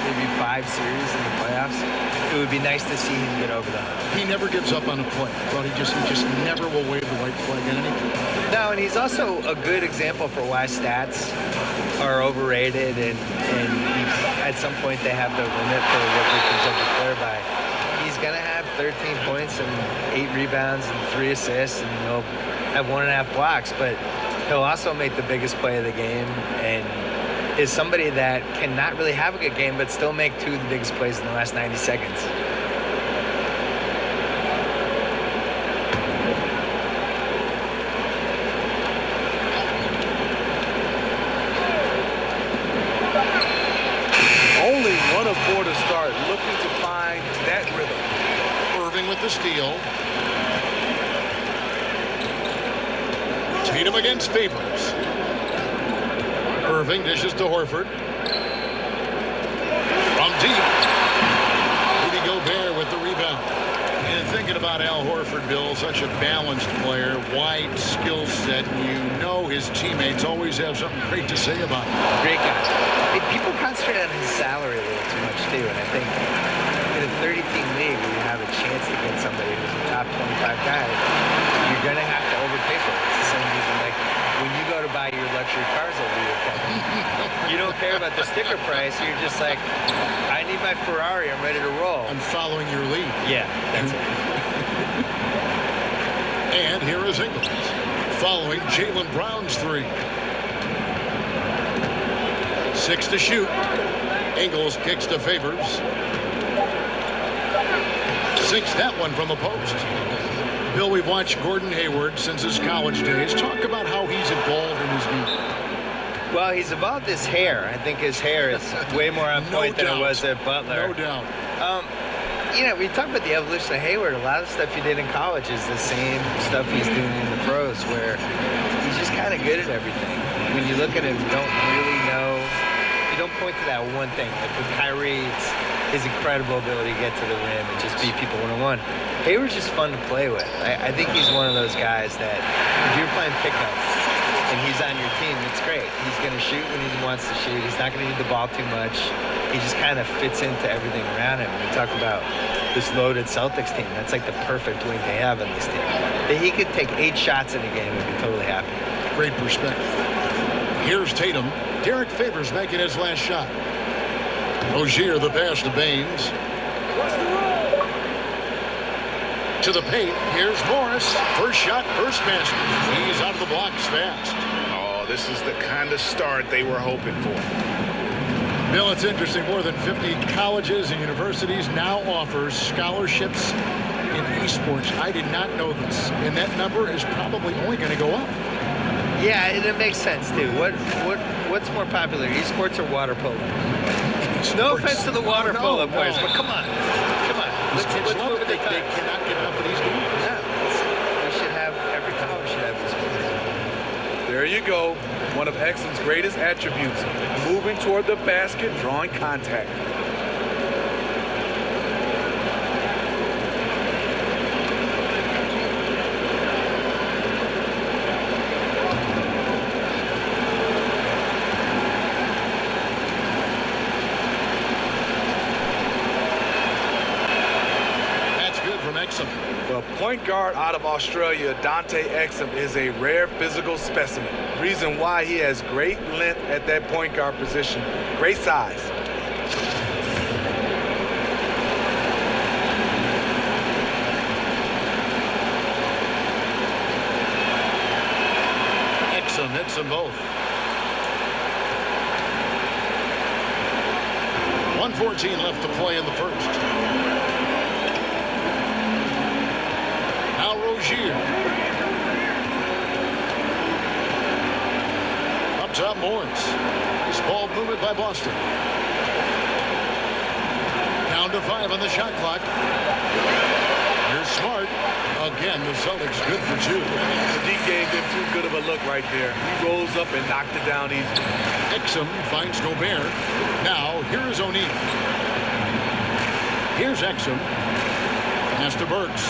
maybe 5 series in the playoffs. It would be nice to see him get over the hump. He never gives up on a play. But he just never will wave the white flag at anything. No, and he's also a good example for why stats are overrated, and at some point they have the limit for what we can judge a player by. He's going to have 13 points and 8 rebounds and 3 assists, and he'll have 1.5 blocks, but he'll also make the biggest play of the game and is somebody that cannot really have a good game but still make 2 of the biggest plays in the last 90 seconds. Only 1 of 4 to start, looking to find that rhythm. Irving with the steal. Tatum against Favors. Irving dishes to Horford. From deep. Rudy Gobert with the rebound. And thinking about Al Horford, Bill, such a balanced player, wide skill set. You know his teammates always have something great to say about him. Great guy. Hey, people concentrate on his salary a little too much, too, and I think in a 30-team league where you have a chance to get somebody who's a top 25 guy, you're going to have to overpay for it. It's the same reason, like, when you go to buy your luxury cars over your Kevin, you don't care about the sticker price. You're just like, I need my Ferrari. I'm ready to roll. I'm following your lead. Yeah, that's it. And here is Ingles following Jaylen Brown's 3. 6 to shoot. Ingles kicks to Favors. Sinks that one from the post. Bill, we've watched Gordon Hayward since his college days. Talk about how he's evolved in his game. Well, he's evolved his hair. I think his hair is way more on point than it was at Butler. No doubt. You know, we talk about the evolution of Hayward. A lot of the stuff he did in college is the same stuff he's doing in the pros, where he's just kind of good at everything. When you look at him, you don't really know. You don't point to that one thing. Like with Kyrie, it's his incredible ability to get to the rim and just beat people one-on-one. Hayward's just fun to play with. I think he's one of those guys that if you're playing pickup and he's on your team, it's great. He's going to shoot when he wants to shoot. He's not going to need the ball too much. He just kind of fits into everything around him. We talk about this loaded Celtics team. That's like the perfect wing they have in this team. That he could take 8 shots in a game and be totally happy. Great perspective. Here's Tatum. Derek Favors making his last shot. Rozier the pass to Baines. To the paint. Here's Morris. First shot, first basket. He's out of the blocks fast. Oh, this is the kind of start they were hoping for. Bill, it's interesting. More than 50 colleges and universities now offer scholarships in esports. I did not know this. And that number is probably only going to go up. Yeah, and it makes sense, too. What's more popular, esports or water polo? No offense to the water polo players, but come on. Let's move it. They cannot get enough of these games. No, we should have, every college should have esports. There you go. One of Exum's greatest attributes, moving toward the basket, drawing contact. The point guard out of Australia, Dante Exum, is a rare physical specimen. Reason why he has great length at that point guard position. Great size. Exum hits them both. 1:14 left to play in the first. Rozier. Up top, Morris. This ball movement by Boston. Down to 5 on the shot clock. Here's Smart. Again, the Celtics good for 2. He gave him too good of a look right there. He rolls up and knocked it down easy. Exum finds Gobert. Now, here is O'Neal. Here's Exum. Pass to Burks.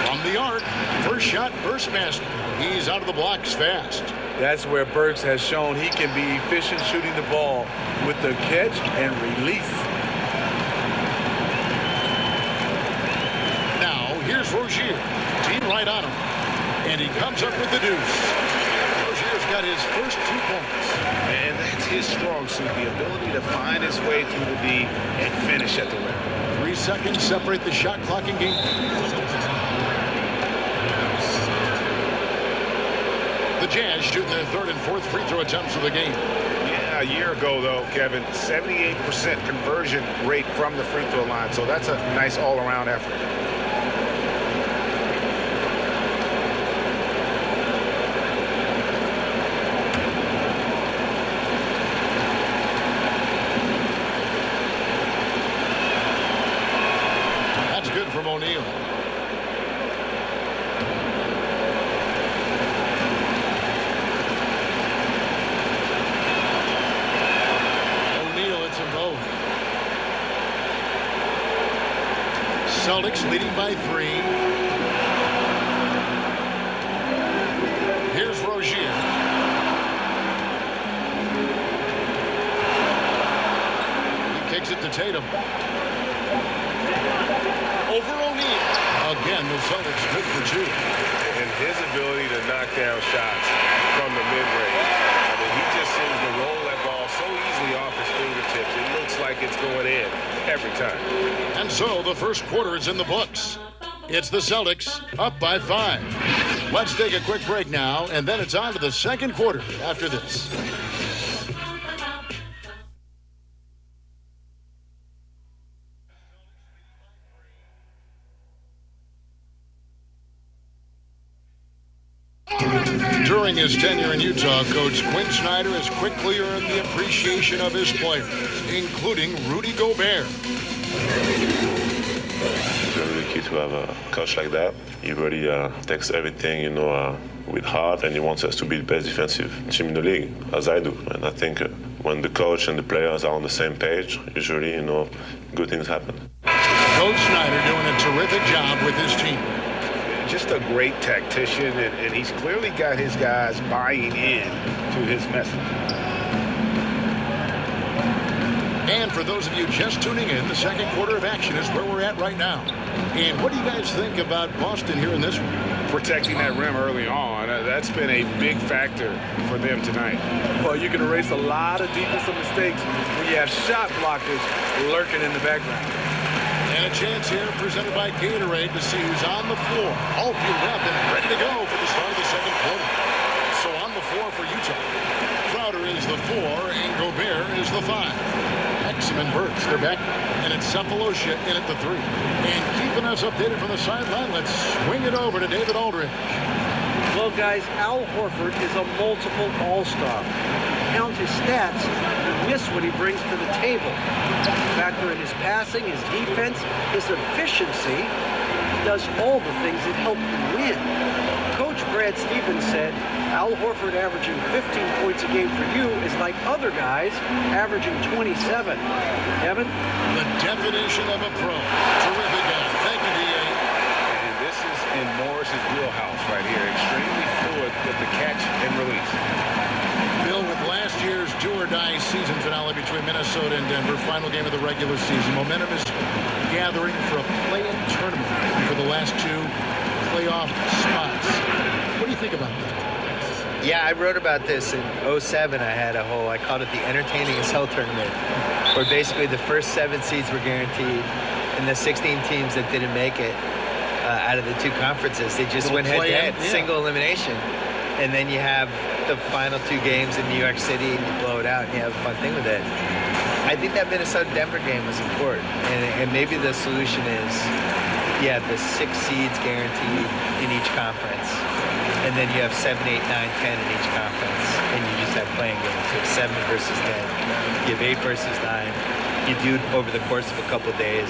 From the arc. First shot, first basket. He's out of the blocks fast. That's where Burks has shown he can be efficient shooting the ball with the catch and release. Rozier. Deep right on him. And he comes up with the deuce. Rozier's got his first 2 points. And that's his strong suit, the ability to find his way through the D and finish at the rim. 3 seconds separate the shot clock and game. The Jazz shooting their 3rd and 4th free throw attempts of the game. Yeah, a year ago, though, Kevin, 78% conversion rate from the free throw line. So that's a nice all-around effort. That's good from O'Neal. Celtics leading by 3. Here's Rozier. He kicks it to Tatum. Over O'Neal. Again, the Celtics good for 2. And his ability to knock down shots from the mid-range. I mean, he just seems to roll that ball so easily off his fingertips. It looks like it's going in every time. And so the first quarter is in the books. It's the Celtics up by 5. Let's take a quick break now, and then it's on to the second quarter after this. During his tenure in Utah, Coach Quinn Snyder has quickly earned the appreciation of his players, including Rudy Gobert. It's really key to have a coach like that. He really takes everything, with heart, and he wants us to be the best defensive team in the league, as I do. And I think when the coach and the players are on the same page, usually, good things happen. Coach Snyder doing a terrific job with his team. Just a great tactician, and he's clearly got his guys buying in to his message. And for those of you just tuning in, the second quarter of action is where we're at right now. And what do you guys think about Boston here in this one? Protecting that rim early on, that's been a big factor for them tonight. Well, you can erase a lot of defensive mistakes when you have shot blockers lurking in the background. And a chance here presented by Gatorade to see who's on the floor. All fueled up and ready to go for the start of the second quarter. So on the floor for Utah, Crowder is the 4 and Gobert is the 5. Exum and Burks, they're back. And it's Cephalosha in at the 3. And keeping us updated from the sideline, let's swing it over to David Aldridge. Well, guys, Al Horford is a multiple all-star. Count his stats, you miss what he brings to the table. Factor in his passing, his defense, his efficiency. He does all the things that help him win. Coach Brad Stevens said, Al Horford averaging 15 points a game for you is like other guys averaging 27. Kevin? The definition of a pro. Terrific guy. Thank you, D.A. And this is in Morris's wheelhouse right here. Extremely fluid with the catch and release. Bill, with last year's do-or-die season finale between Minnesota and Denver, final game of the regular season, momentum is gathering for a play-in tournament for the last 2 playoff spots. What do you think about that? Yeah, I wrote about this in 07. I called it the entertaining as hell tournament, where basically the first 7 seeds were guaranteed, and the 16 teams that didn't make it out of the 2 conferences, they just went head-to-head, single elimination. And then you have the final 2 games in New York City, and you blow it out, and you have a fun thing with it. I think that Minnesota-Denver game was important, and maybe the solution is, the 6 seeds guaranteed in each conference, and then you have 7, 8, 9, 10 in each conference, and you just have playing games. So 7 versus 10, you have 8 versus 9. You do it over the course of a couple of days.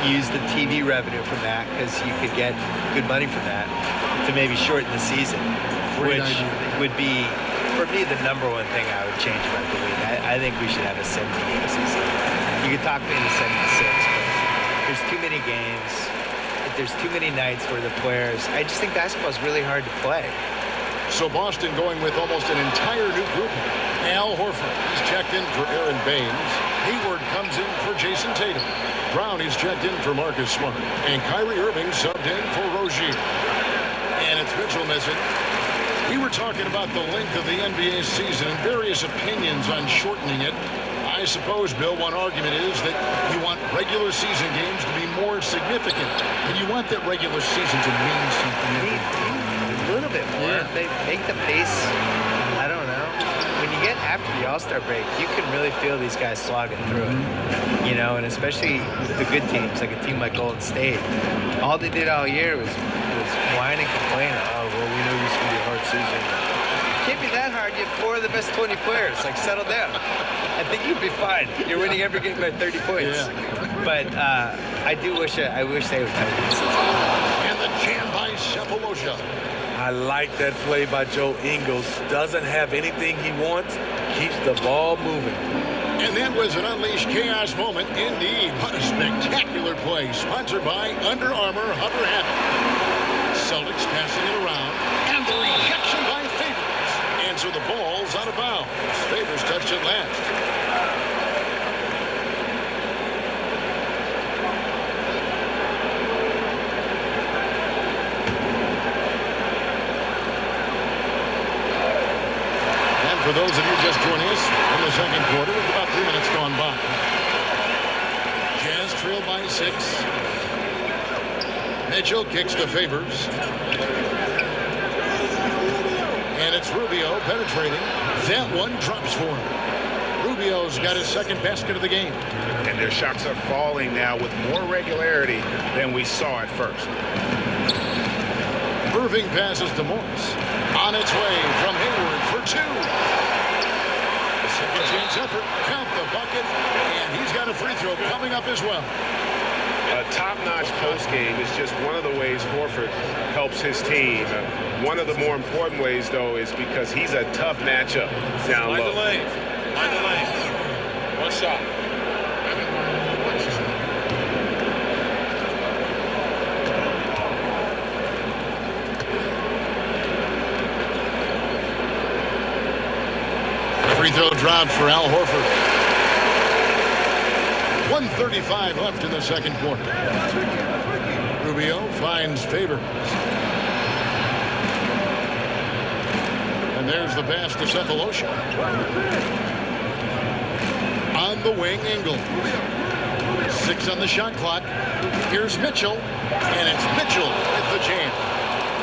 Use the TV revenue from that, because you could get good money from that to maybe shorten the season. Which would be, for me, the #1 thing I would change about the league. I think we should have a 70-game season. You could talk me into 76, but there's too many games. There's too many nights where the players... I just think basketball is really hard to play. So Boston going with almost an entire new group. Al Horford is checked in for Aaron Baines. Hayward comes in for Jason Tatum. Brown is checked in for Marcus Smart. And Kyrie Irving subbed in for Rozier. And it's Mitchell missing. We were talking about the length of the NBA season and various opinions on shortening it. I suppose, Bill, one argument is that you want regular season games to be more significant. And you want that regular season to mean something. A little bit more. Yeah. They make the pace, I don't know. When you get after the All-Star break, you can really feel these guys slogging through it. You know, and especially the good teams, like a team like Golden State. All they did all year was whine and complain. Oh, well, we know this is going to be a hard season. It can't be that hard. You have 4 of the best 20 players. Like, settle down. I think you'll be fine. You're winning every game by 30 points. Yeah. But I wish they would have this season. And the jam by Cephalosha. I like that play by Joe Ingles. Doesn't have anything he wants. Keeps the ball moving. And that was an unleashed chaos moment indeed. What a spectacular play. Sponsored by Under Armour Hover Habit. Celtics passing it around. And the rejection by Favors. And so the ball's out of bounds. Favors touched it last. For those of you just joining us in the second quarter, with about 3 minutes gone by. Jazz trail by 6. Mitchell kicks to Favors. And it's Rubio penetrating. That one drops for him. Rubio's got his second basket of the game. And their shots are falling now with more regularity than we saw at first. Irving passes to Morris. On its way from Hayward for 2. The second chance effort. Count the bucket. And he's got a free throw coming up as well. A top-notch post game is just one of the ways Horford helps his team. One of the more important ways, though, is because he's a tough matchup down low. Mind the lane. One shot. Free throw dropped for Al Horford. 1:35 left in the second quarter. Rubio finds Favors. And there's the pass to Cephalosha. On the wing, Ingles. 6 on the shot clock. Here's Mitchell. And it's Mitchell with the jam.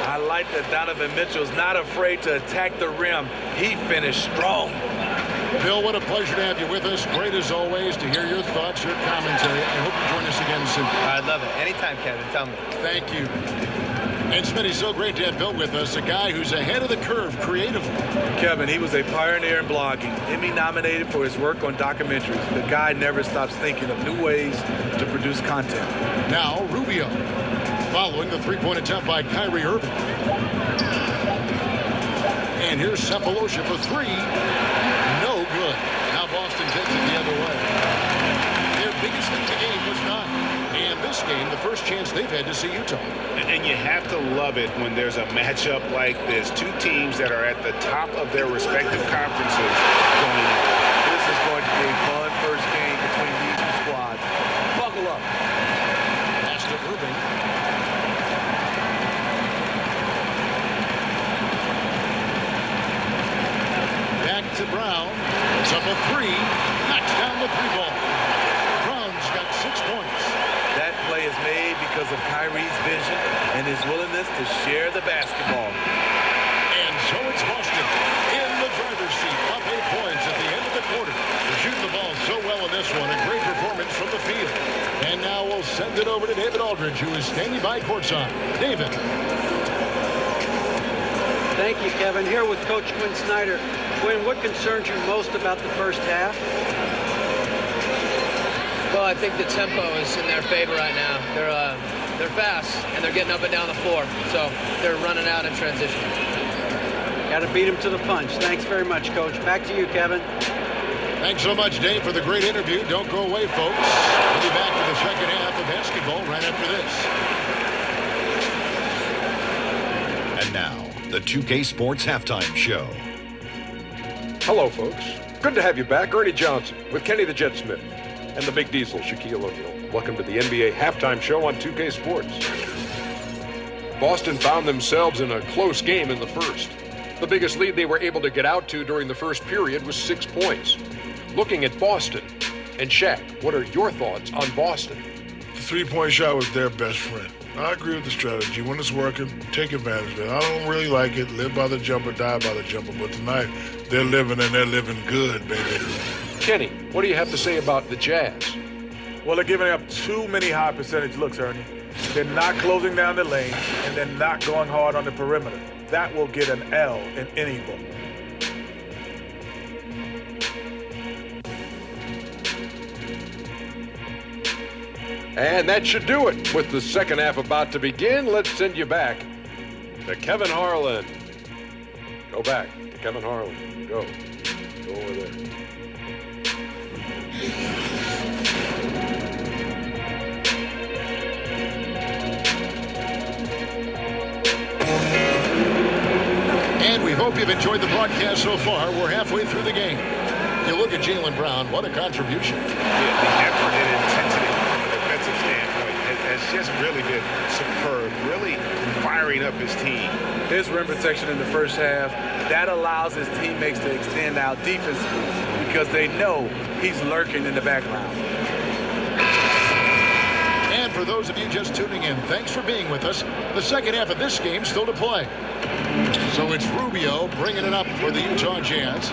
I like that Donovan Mitchell's not afraid to attack the rim. He finished strong. Bill, what a pleasure to have you with us. Great as always to hear your thoughts, your commentary. I hope you join us again soon. I'd love it. Anytime, Kevin. Tell me. Thank you. And Smitty, so great to have Bill with us, a guy who's ahead of the curve creatively. Kevin, he was a pioneer in blogging. Emmy nominated for his work on documentaries. The guy never stops thinking of new ways to produce content. Now, Rubio, following the three-point attempt by Kyrie Irving. And here's Cephalosha for 3. No good. Now Boston takes it the other way. Their biggest lead the game was 9. And this game, the first chance they've had to see Utah. And you have to love it when there's a matchup like this. 2 teams that are at the top of their respective conferences going at it. This is going to be a fun first game between these 2 squads. Buckle up. Pass to Irving. Back to Brown. It's up a 3. Knocks down the 3 ball. Brown's got 6 points. That play is made because of Kyrie's vision and his willingness to share the basketball. And so it's Boston in the driver's seat, up 8 points at the end of the quarter. They're shooting the ball so well in this one. A great performance from the field. And now we'll send it over to David Aldridge, who is standing by courtside. David. Thank you, Kevin. Here with Coach Quinn Snyder. Quinn, what concerns you most about the first half? Well, I think the tempo is in their favor right now. They're fast, and they're getting up and down the floor, so they're running out in transition. Got to beat them to the punch. Thanks very much, Coach. Back to you, Kevin. Thanks so much, Dave, for the great interview. Don't go away, folks. We'll be back to the second half of basketball right after this. And now, the 2K Sports Halftime Show. Hello, folks. Good to have you back. Ernie Johnson with Kenny the Jet Smith. and the Big Diesel, Shaquille O'Neal. Welcome to the NBA Halftime Show on 2K Sports. Boston found themselves in a close game in the first. The biggest lead they were able to get out to during the first period was 6 points. Looking at Boston, and Shaq, what are your thoughts on Boston? The three-point shot was their best friend. I agree with the strategy. When it's working, take advantage of it. I don't really like it. Live by the jumper, die by the jumper. But tonight, they're living, and they're living good, baby. Kenny, what do you have to say about the Jazz? Well, they're giving up too many high percentage looks, Ernie. They're not closing down the lane, and they're not going hard on the perimeter. That will get an L in any book. And that should do it. With the second half about to begin, let's send you back to Kevin Harlan. Go back to Kevin Harlan. Go over there. And we hope you've enjoyed the broadcast so far. We're halfway through the game. You look at Jaylen Brown, what a contribution. Yeah, the effort and intensity from a defensive standpoint has just really been superb, really firing up his team. His rim protection in the first half, that allows his teammates to extend out defensively because they know he's lurking in the background. And for those of you just tuning in, thanks for being with us. The second half of this game still to play. So it's Rubio bringing it up for the Utah Jazz,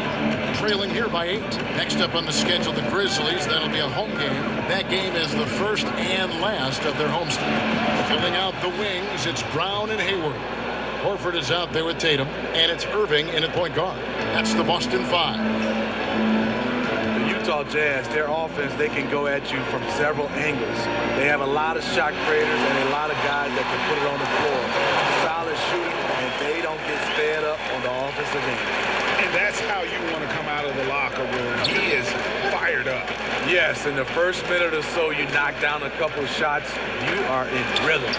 trailing here by 8. Next up on the schedule, the Grizzlies. That'll be a home game. That game is the first and last of their homestand. Filling out the wings, it's Brown and Hayward. Horford is out there with Tatum, and it's Irving in at point guard. That's the Boston 5. Utah Jazz, their offense, they can go at you from several angles. They have a lot of shot creators and a lot of guys that can put it on the floor. Solid shooting, and they don't get sped up on the offensive end. And that's how you want to come out of the locker room. He is fired up. Yes, in the first minute or so, you knock down a couple of shots, you are in rhythm.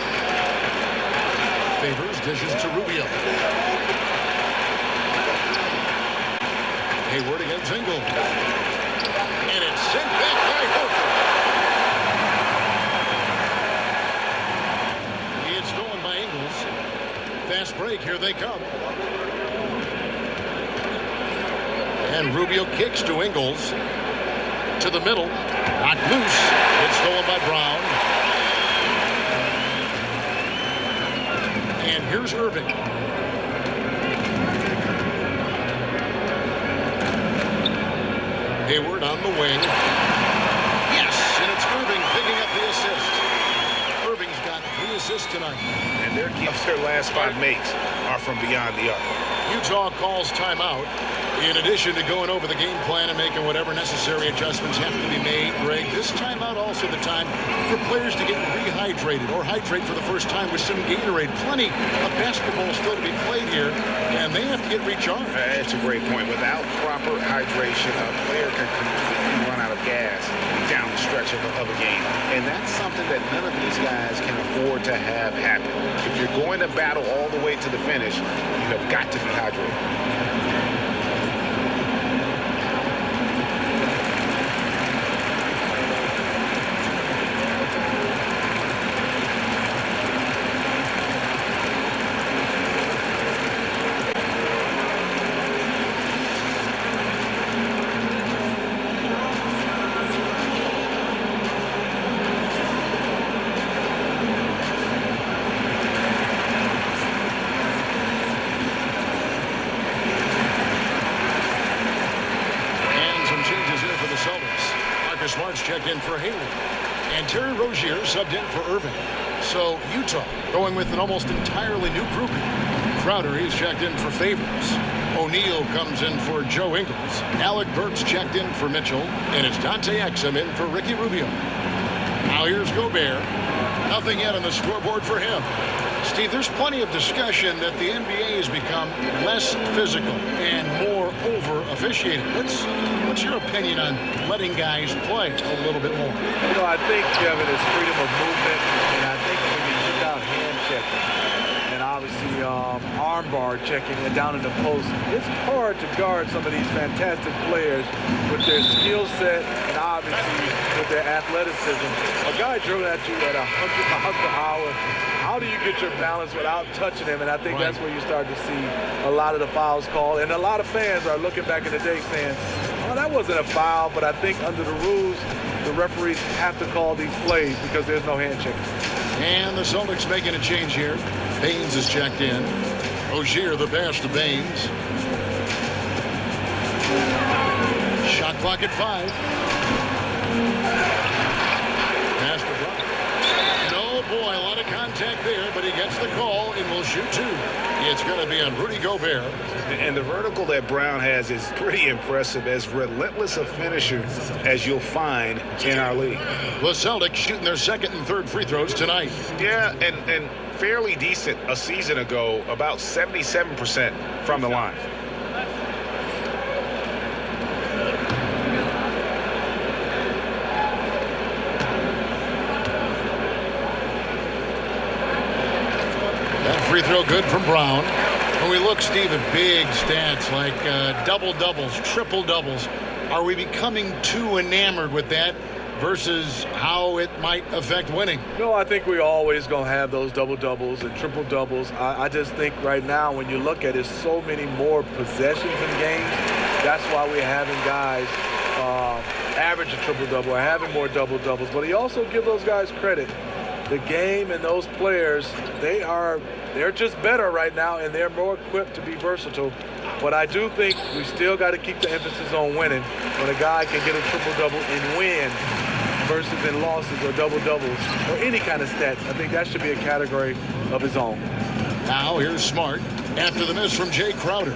Favors dishes to Rubio. Hayward against Ingles. And it's sent back by Horford. It's stolen by Ingles. Fast break, here they come. And Rubio kicks to Ingles. To the middle. Knocked loose. It's stolen by Brown. And here's Irving. Hayward on the wing. Yes, and it's Irving picking up the assist. Irving's got 3 assists tonight. And their last 5 makes are from beyond the arc. Utah calls timeout. In addition to going over the game plan and making whatever necessary adjustments have to be made, Greg, this timeout also the time for players to get rehydrated or hydrate for the first time with some Gatorade. Plenty of basketball still to be played here, and they have to get recharged. That's a great point. Without proper hydration, a player can completely run out of gas down the stretch of a game. And that's something that none of these guys can afford to have happen. If you're going to battle all the way to the finish, you have got to be hydrated. Checked in for Hayward. And Terry Rozier subbed in for Irving. So Utah going with an almost entirely new grouping. Crowder, he's checked in for Favors. O'Neal comes in for Joe Ingles. Alec Burks checked in for Mitchell. And it's Dante Exum in for Ricky Rubio. Now here's Gobert. Nothing yet on the scoreboard for him. Steve, there's plenty of discussion that the NBA has become less physical and more over-officiated. What's your opinion on letting guys play a little bit more? You know, I think, Kevin, it's freedom of movement, and I think when you took out hand checking, and obviously see armbar checking and down in the post. It's hard to guard some of these fantastic players with their skill set and obviously with their athleticism. A guy dribbling at you at 100 miles per hour. How do you get your balance without touching him? And I think that's where you start to see a lot of the fouls called. And a lot of fans are looking back in the day saying, oh, that wasn't a foul. But I think under the rules, the referees have to call these plays because there's no hand checking. And the Celtics making a change here. Baines is checked in. Rozier the pass to Baines. Shot clock at 5. Pass to Brown. And oh boy, a lot of contact there, but he gets the call and will shoot 2. It's going to be on Rudy Gobert. And the vertical that Brown has is pretty impressive, as relentless a finisher as you'll find in our league. The Celtics shooting their second and third free throws tonight. Yeah, and fairly decent a season ago, about 77% from the line. That free throw good from Brown. When we look, Steve, at big stats like double-doubles, triple-doubles, are we becoming too enamored with that versus how it might affect winning? No, I think we're always going to have those double-doubles and triple-doubles. I just think right now when you look at it, so many more possessions in games. That's why we're having guys average a triple-double or having more double-doubles. But he also give those guys credit. The game and those players, they're just better right now, and they're more equipped to be versatile. But I do think we still got to keep the emphasis on winning. When a guy can get a triple-double and win versus in losses or double-doubles or any kind of stats, I think that should be a category of his own. Now here's Smart after the miss from Jay Crowder.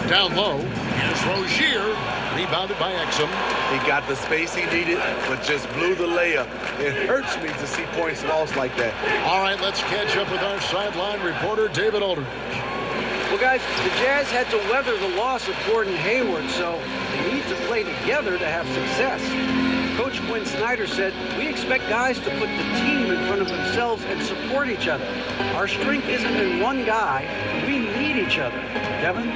Down low, here's Rozier, rebounded by Exum. He got the space he needed, but just blew the layup. It hurts me to see points lost like that. All right, let's catch up with our sideline reporter, David Aldridge. Well, guys, the Jazz had to weather the loss of Gordon Hayward, so they need to play together to have success. Coach Quinn Snyder said, we expect guys to put the team in front of themselves and support each other. Our strength isn't in one guy. We need each other. Kevin?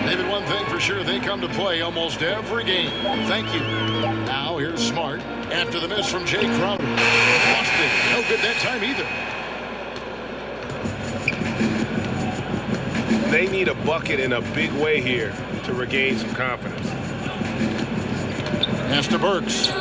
David, one thing for sure, they come to play almost every game. Thank you. Now here's Smart after the miss from Jay Crowder. Lost it. No good that time either. They need a bucket in a big way here to regain some confidence. Pass to Burks.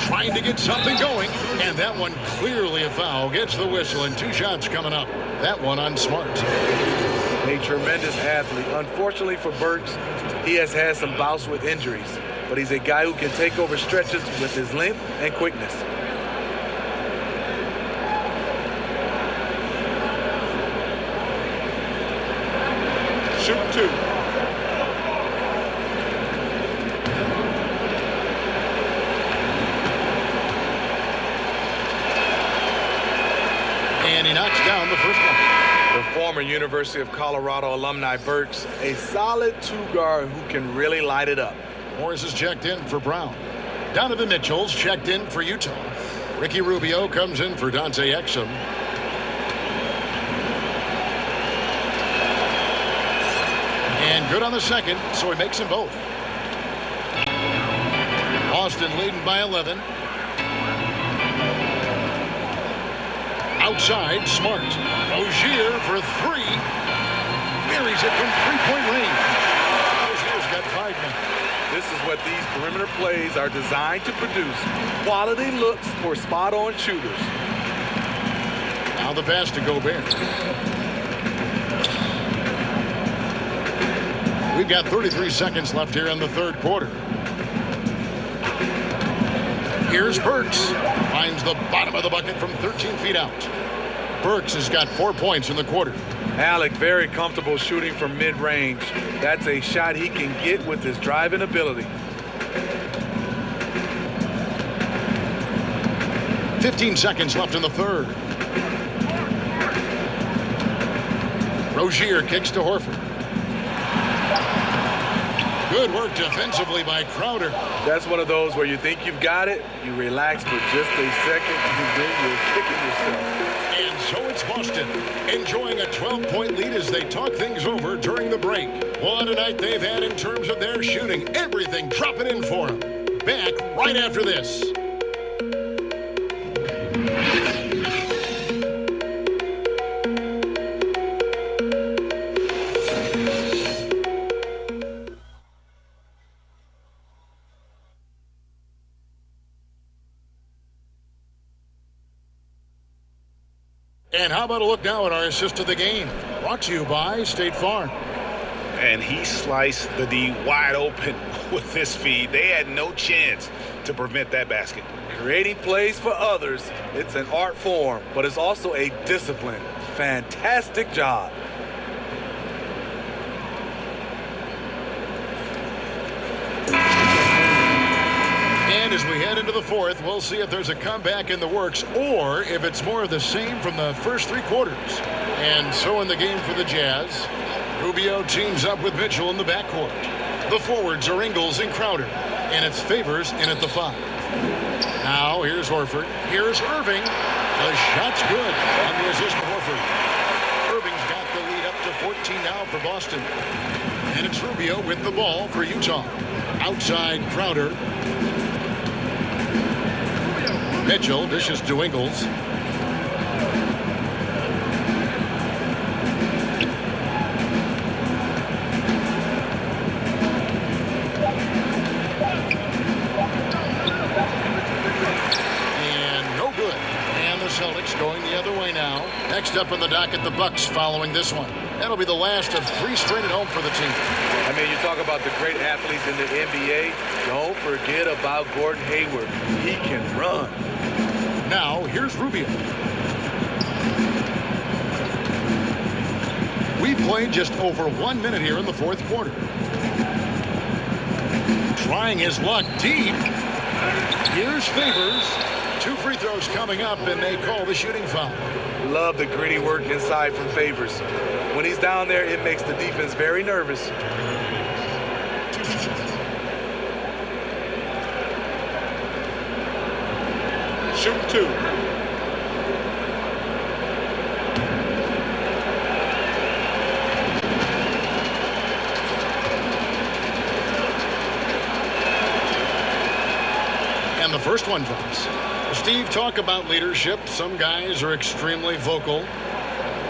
Trying to get something going, and that one clearly a foul. Gets the whistle, and 2 shots coming up. That one on Smart. A tremendous athlete. Unfortunately for Burks, he has had some bouts with injuries, but he's a guy who can take over stretches with his length and quickness. Shoot 2. And he knocks down the first one. The former University of Colorado alumni Burks, a solid 2-guard who can really light it up. Morris is checked in for Brown. Donovan Mitchell's checked in for Utah. Ricky Rubio comes in for Dante Exum. And good on the second, so he makes them both. Boston leading by 11. Outside, Smart. Rozier for 3. Buries it from 3-point range. Rozier's got 5 now. This is what these perimeter plays are designed to produce. Quality looks for spot-on shooters. Now the pass to Gobert. We've got 33 seconds left here in the third quarter. Here's Burks. Finds the bottom of the bucket from 13 feet out. Burks has got 4 points in the quarter. Alec very comfortable shooting from mid-range. That's a shot he can get with his driving ability. 15 seconds left in the third. Rozier kicks to Horford. Good work defensively by Crowder. That's one of those where you think you've got it, you relax for just a second, and then you're kicking yourself. And so it's Boston, enjoying a 12-point lead as they talk things over during the break. What a night they've had in terms of their shooting. Everything dropping in for them. Back right after this. And how about a look now at our assist of the game? Brought to you by State Farm. And he sliced the D wide open with this feed. They had no chance to prevent that basket. Creating plays for others, it's an art form, but it's also a discipline. Fantastic job. And as we head into the fourth, we'll see if there's a comeback in the works or if it's more of the same from the first three quarters. And so in the game for the Jazz, Rubio teams up with Mitchell in the backcourt. The forwards are Ingles and Crowder, and it's Favors in at the 5. Now here's Horford. Here's Irving. The shot's good on the assist to Horford. Irving's got the lead up to 14 now for Boston. And it's Rubio with the ball for Utah. Outside Crowder. Mitchell dishes to Ingles. And no good. And the Celtics going the other way now. Next up on the docket, the Bucks following this one. That'll be the last of 3 straight at home for the team. I mean, you talk about the great athletes in the NBA. Don't forget about Gordon Hayward. He can run. Now, here's Rubio. We played just over 1 minute here in the fourth quarter. Trying his luck deep. Here's Favors. 2 free throws coming up, and they call the shooting foul. Love the gritty work inside from Favors. When he's down there, it makes the defense very nervous. Shoot 2. And the first one drops. Steve, talk about leadership. Some guys are extremely vocal.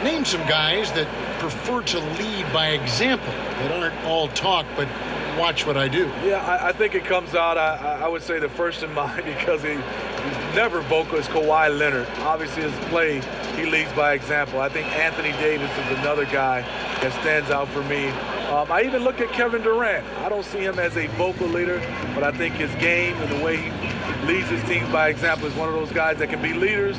Name some guys that prefer to lead by example, that aren't all talk, but watch what I do. Yeah, I think it comes out, I would say the first in mind, because he's never vocal, is Kawhi Leonard. Obviously, his play, he leads by example. I think Anthony Davis is another guy that stands out for me. I even look at Kevin Durant. I don't see him as a vocal leader, but I think his game and the way he leads his teams by example is one of those guys that can be leaders,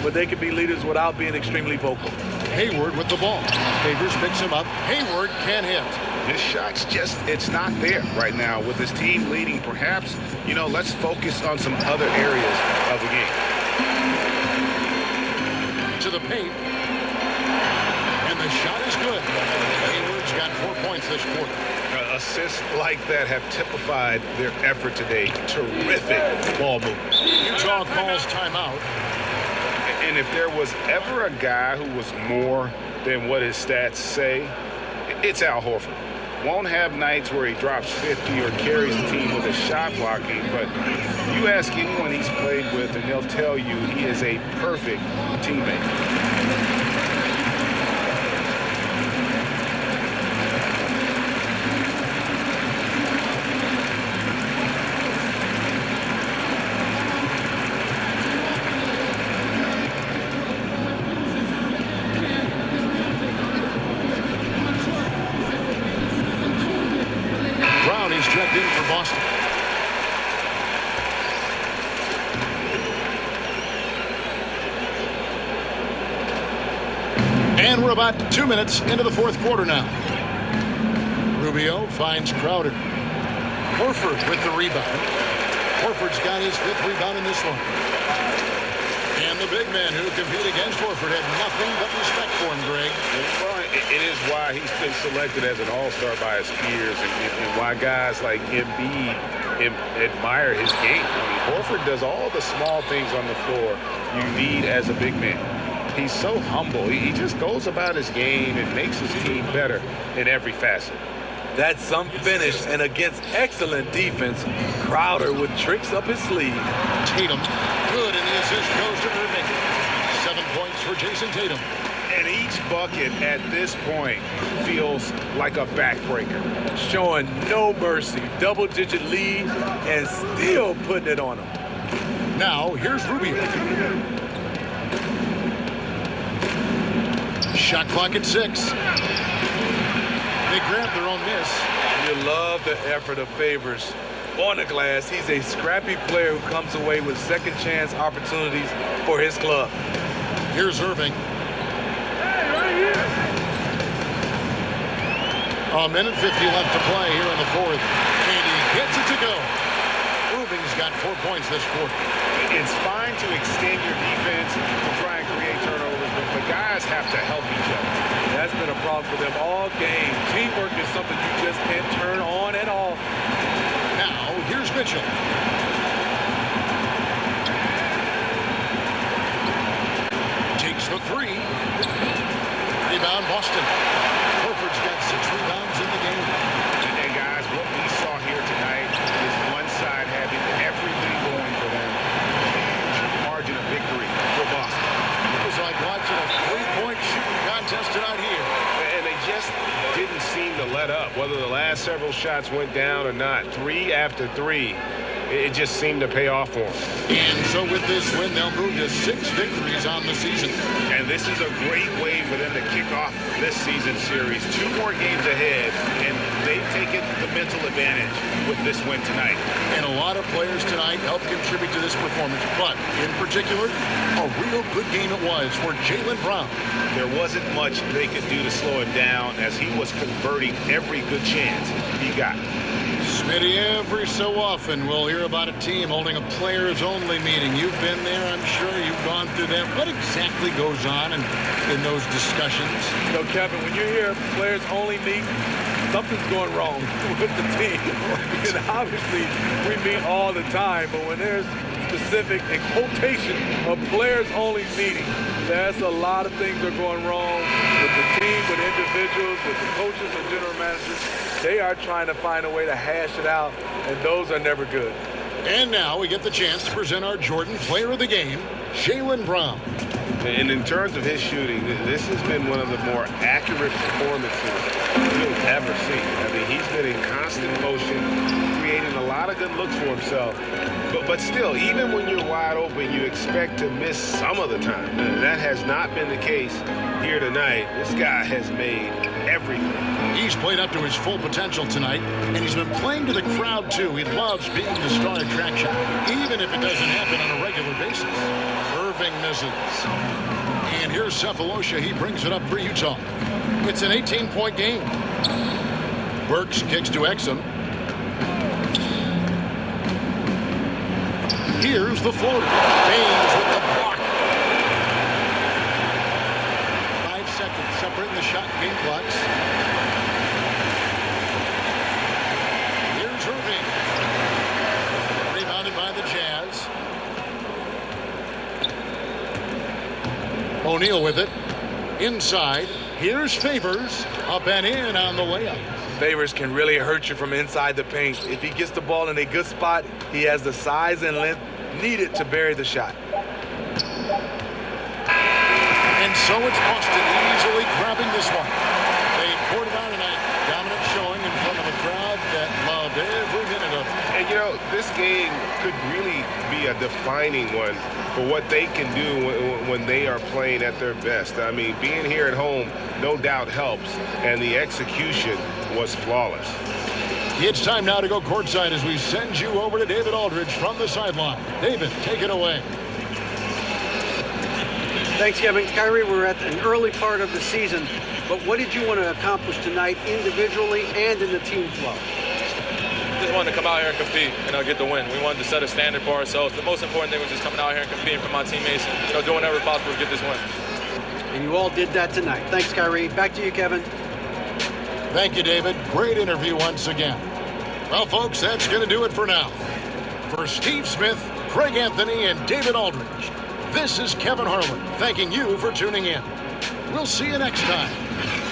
but they can be leaders without being extremely vocal. Hayward with the ball. Favors picks him up. Hayward can't hit. His shot's just, it's not there right now with his team leading. Perhaps, let's focus on some other areas of the game. To the paint. And the shot is good. Hayward's got 4 points this quarter. Assists like that have typified their effort today. Terrific ball movement. Utah calls timeout. And if there was ever a guy who was more than what his stats say, it's Al Horford. Won't have nights where he drops 50 or carries the team with a shot blocking, but you ask anyone he's played with and they'll tell you he is a perfect teammate. Checked in for Boston. And we're about 2 minutes into the fourth quarter now. Rubio finds Crowder. Horford with the rebound. Horford's got his 5th rebound in this one. And the big man who competed against Horford had nothing but respect for him, Greg. Well, It is why he's been selected as an all-star by his peers and why guys like Embiid admire his game. I mean, Horford does all the small things on the floor you need as a big man. He's so humble. He just goes about his game and makes his team better in every facet. That's some finish, and against excellent defense, Crowder with tricks up his sleeve. Tatum, good, and the assist goes to Irving. 7 points for Jason Tatum. And each bucket at this point feels like a backbreaker. Showing no mercy, double-digit lead, and still putting it on him. Now, here's Rubio. Shot clock at 6. They grab their own miss. You love the effort of Favors. On the glass, he's a scrappy player who comes away with second chance opportunities for his club. Here's Irving. A minute 50 left to play here in the fourth. And he gets it to go. Irving's got 4 points this quarter. It's fine to extend your defense to try and create turnovers, but the guys have to help each other. That's been a problem for them all game. Teamwork is something you just can't turn on and off. Now, here's Mitchell. Takes the 3. Rebound, Boston. Horford's got 6 rebounds in the game. And guys, what we saw here tonight is one side having everything going for them. Huge margin of victory for Boston. It was like watching a 3-point shooting contest tonight here. And they just didn't seem to let up, whether the last several shots went down or not. 3 after 3, it just seemed to pay off for them. And so with this win, they'll move to 6 victories on the season. And this is a great way for them to kick off this season series. 2 more games ahead, and they've taken the mental advantage with this win tonight. And a lot of players tonight helped contribute to this performance. But in particular, a real good game it was for Jaylen Brown. There wasn't much they could do to slow him down as he was converting every good chance he got. Smitty, every so often we'll hear about a team holding a players-only meeting. You've been there, I'm sure. You've gone through that. What exactly goes on in those discussions? You know, Kevin, when you hear players-only meet, something's going wrong with the team. Because obviously we meet all the time, but when there's specific in quotation of players-only meeting, that's a lot of things are going wrong with the team, with individuals, with the coaches and general managers. They are trying to find a way to hash it out, and those are never good. And now we get the chance to present our Jordan Player of the Game, Jaylen Brown. And in terms of his shooting, this has been one of the more accurate performances you'll ever see. I mean, he's been in constant motion, creating a lot of good looks for himself. But still, even when you're wide open, you expect to miss some of the time. And that has not been the case here tonight. This guy has made everything. He's played up to his full potential tonight, and he's been playing to the crowd, too. He loves being the star attraction, even if it doesn't happen on a regular basis. Irving misses. And here's Cephalosha. He brings it up for Utah. It's an 18-point game. Burks kicks to Exum. Here's the floater. Baines with the block. 5 seconds separating the shot game clocks. Here's Irving. Rebounded by the Jazz. O'Neal with it. Inside. Here's Favors. Up and in on the layup. Favors can really hurt you from inside the paint. If he gets the ball in a good spot, he has the size and length needed to bury the shot. And so it's Boston easily grabbing this one. They poured it out in a dominant showing in front of a crowd that loved every minute of it. And, you know, this game could really be a defining one for what they can do when they are playing at their best. I mean, being here at home no doubt helps, and the execution was flawless. It's time now to go courtside as we send you over to David Aldridge from the sideline. David, take it away. Thanks, Kevin. Kyrie, we're at an early part of the season, but what did you want to accomplish tonight individually and in the team flow? Just wanted to come out here and compete, get the win. We wanted to set a standard for ourselves. The most important thing was just coming out here and competing for my teammates and, doing whatever possible to get this win. And you all did that tonight. Thanks, Kyrie. Back to you, Kevin. Thank you, David. Great interview once again. Well, folks, that's going to do it for now. For Steve Smith, Craig Anthony, and David Aldridge, this is Kevin Harlan thanking you for tuning in. We'll see you next time.